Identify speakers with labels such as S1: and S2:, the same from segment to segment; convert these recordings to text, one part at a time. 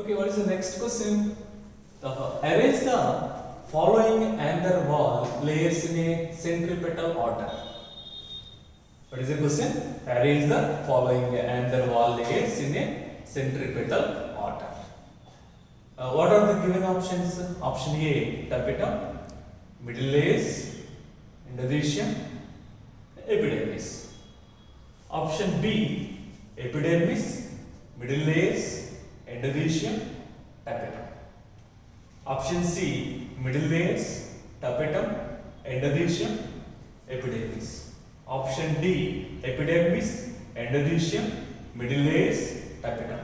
S1: Okay, what is the next question? Arrange the following anther wall layers in a centripetal order. What is the question? Arrange the following anther wall layers in a centripetal order. What are the given options? Option A, tapetum, middle layers, endothelium, epidermis. Option B, epidermis, middle layers, endothelium, tapetum. Option C, middle layers, tapetum, endothelium, epidermis. Option D, epidermis, endothelium, middle layers, tapetum.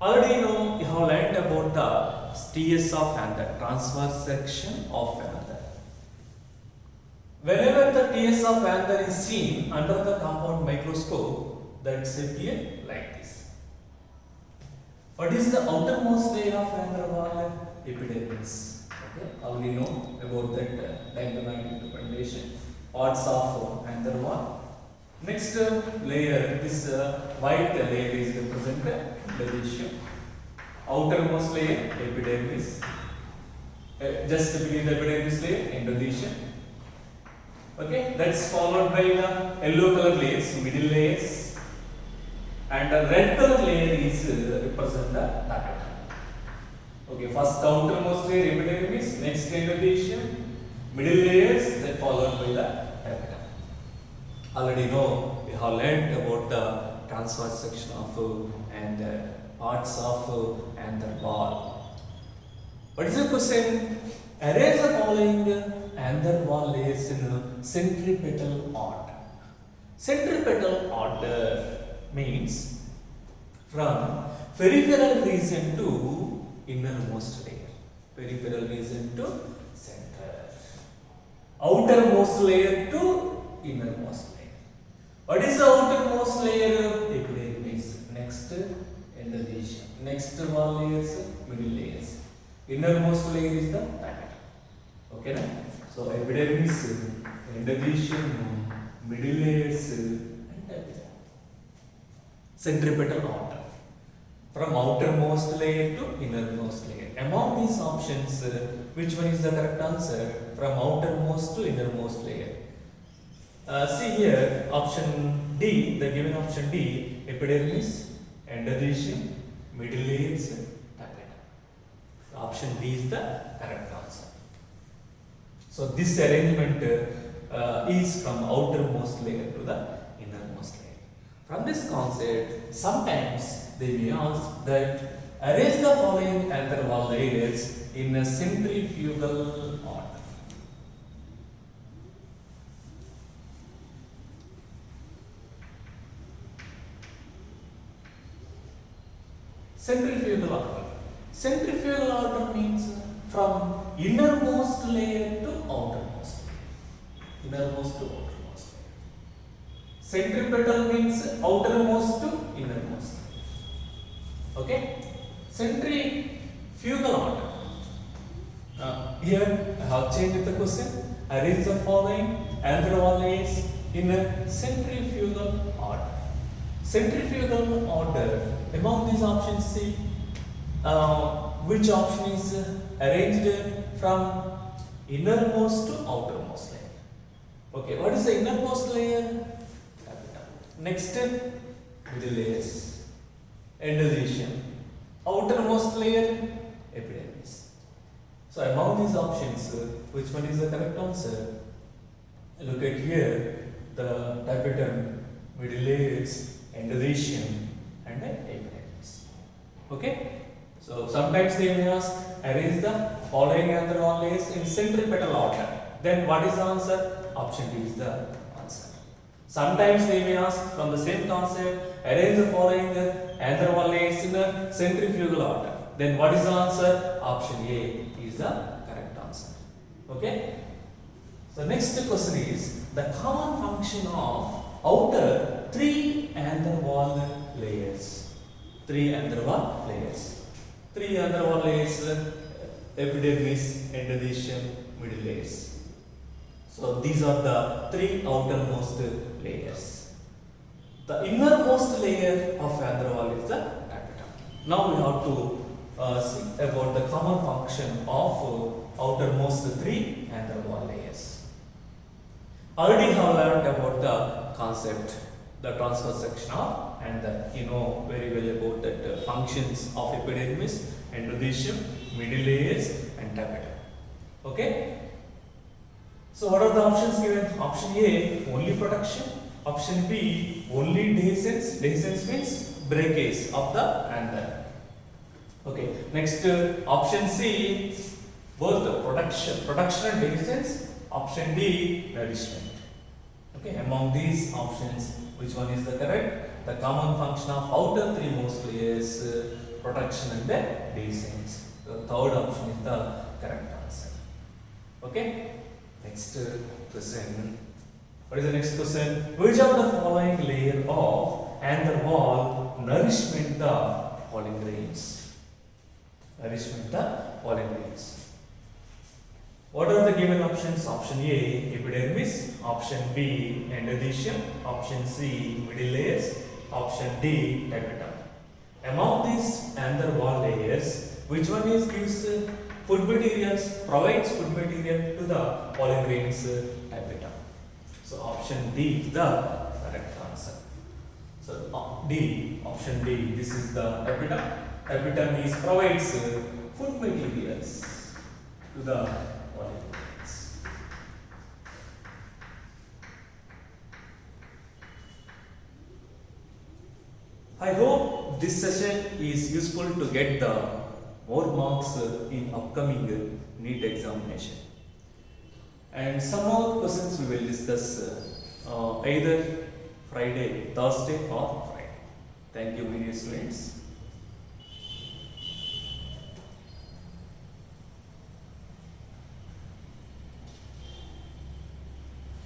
S1: Already you know you have learnt about the TS of anther, transverse section of anther. Whenever the TS of anther is seen under the compound microscope, that appear like this. What is the outermost layer of anther wall? Epidermis. Okay, already know about that diagrammatic representation. Parts of anther wall. Next layer, this white layer is represented endothelium. Outermost layer, epidermis. Just beneath the epidermis layer, endothelium. Okay, that's followed by the yellow color layers, middle layers, and the red color layer is represent the tapetum. Okay, first outermost layer epidermis, next endothelium, middle layers, then followed by the tapetum. Already know we have learned about the transverse section of and parts of anther wall. What is the question? Arrange the following anther wall layers in centripetal order. Centripetal order means from peripheral region to innermost layer. Peripheral region to center. Outermost layer to innermost layer. What is the outermost layer? Epidermis. Next, endothelium. Next wall layers, middle layers. Innermost layer is the tapetum. Okay, na? So epidermis, endothelium, middle layers, and tapetum. Centripetal order. From outermost layer to innermost layer. Among these options, which one is the correct answer? From outermost to innermost layer. See here, option D, the given option D, epidermis, endothelium, middle layers, tapetum. Option D is the correct answer. So this arrangement is from outermost layer to the innermost layer. From this concept, sometimes they may ask that arrange the following anther wall layers in a centrifugal order. Centrifugal order. Centrifugal order means from innermost layer to outermost layer. Innermost to outermost layer. Centripetal means outermost to innermost layer. Okay? Centrifugal order. Here I have changed the question. Arrange the following anther wall layers in a centrifugal order. Centrifugal order, among these options, see which option is arranged from innermost to outermost layer. Okay, what is the innermost layer? Next, middle layers, endothelium. Outermost layer, epidermis. So among these options, which one is the correct answer? Look at here, the tapetum, middle layers, endothelium, and epidermis. Okay? So sometimes they may ask, arrange the following anther wall layers in centripetal order. Then what is the answer? Option D is the answer. Sometimes they may ask from the same concept, arrange the following anther wall layers in a centrifugal order. Then what is the answer? Option A is the correct answer. Okay? So next question is the common function of outer three anther wall layers. Three anther wall layers. Three anther wall layers, epidermis, endothelium, middle layers. So these are the three outermost layers. The innermost layer of anther wall is the tapetum. Now we have to see about the common function of outermost three van der Waal layers. Already have learned about the concept, the transfer section of, and you know very well about that functions of epidermis, endothelium, middle layers, and tapetum. Okay. So what are the options given? Option A, only protection. Option B, only dehiscence. Dehiscence means breakage of the anther. Okay. Next, option C, both the protection and dehiscence. Option D, nourishment. Okay. Among these options, which one is the correct? The common function of outer three most layers, protection and the dehiscence. The third option is the correct answer. Okay. Next question. What is the next question? Which of the following layer of anther wall nourishment the pollen grains? Nourishment the pollen grains. What are the given options? Option A, epidermis. Option B, endothelium. Option C, middle layers. Option D, tapetum. Among these anther wall layers, which one is gives food materials, provides food material to the pollen grains tapetum? So option D is the correct answer. So D, option D, this is the tapetum. Tapetum is provides food materials to the pollen grains. I hope this session is useful to get the more marks in upcoming NEET examination. And some more questions we will discuss either Friday, Thursday or Friday. Thank you, dear students.